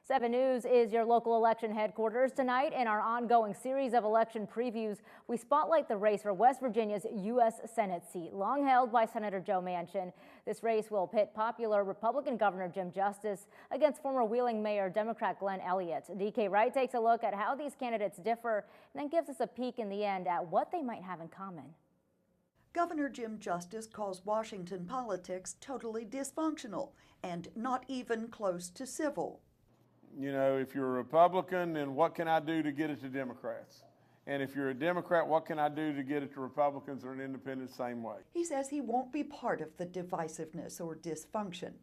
7 News is your local election headquarters. Tonight, in our ongoing series of election previews, we spotlight the race for West Virginia's U.S. Senate seat, long held by Senator Joe Manchin. This race will pit popular Republican Governor Jim Justice against former Wheeling Mayor Democrat Glenn Elliott. DK Wright takes a look at how these candidates differ and then gives us a peek in the end at what they might have in common. Governor Jim Justice calls Washington politics totally dysfunctional and not even close to civil. You know, if you're a Republican, then what can I do to get it to Democrats? And if you're a Democrat, what can I do to get it to Republicans or an independent same way? He says he won't be part of the divisiveness or dysfunction.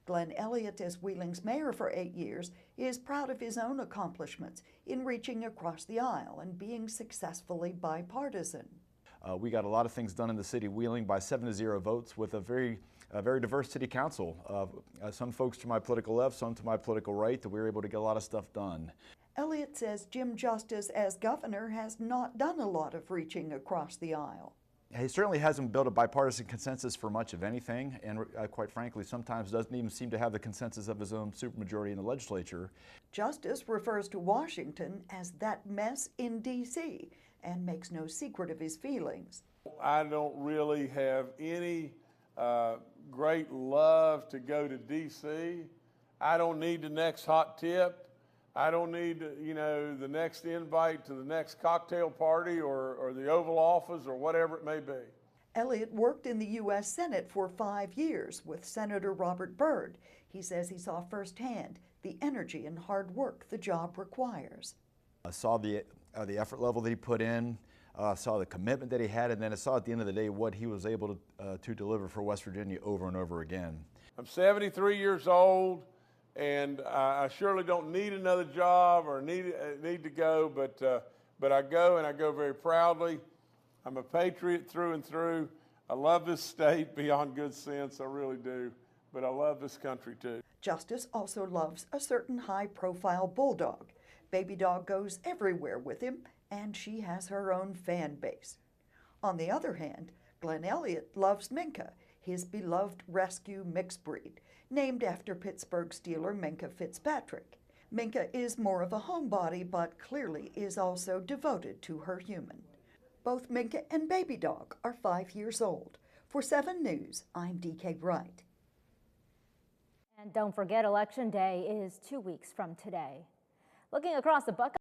Glenn Elliott, as Wheeling's mayor for 8 years, is proud of his own accomplishments in reaching across the aisle and being successfully bipartisan. We got a lot of things done in the city of Wheeling by 7-0 votes with a very diverse city council. Some folks to my political left, some to my political right, that we were able to get a lot of stuff done. Elliott says Jim Justice, as governor, has not done a lot of reaching across the aisle. He certainly hasn't built a bipartisan consensus for much of anything, and quite frankly, sometimes doesn't even seem to have the consensus of his own supermajority in the legislature. Justice refers to Washington as that mess in D.C. and makes no secret of his feelings. I don't really have any great love to go to D.C. I don't need the next hot tip. I don't need, the next invite to the next cocktail party or the Oval Office or whatever it may be. Elliott worked in the U.S. Senate for 5 years with Senator Robert Byrd. He says he saw firsthand the energy and hard work the job requires. I saw the effort level that he put in, saw the commitment that he had, and then I saw at the end of the day what he was able to deliver for West Virginia over and over again. I'm 73 years old, and I surely don't need another job or need to go, but I go, and I go very proudly. I'm a patriot through and through. I love this state beyond good sense, I really do, but I love this country too. Justice also loves a certain high-profile bulldog. Baby Dog goes everywhere with him, and she has her own fan base. On the other hand, Glenn Elliott loves Minka, his beloved rescue mixed breed, named after Pittsburgh Steeler Minka Fitzpatrick. Minka is more of a homebody, but clearly is also devoted to her human. Both Minka and Baby Dog are 5 years old. For 7 News, I'm DK Wright. And don't forget, Election Day is 2 weeks from today. Looking across the Buckeye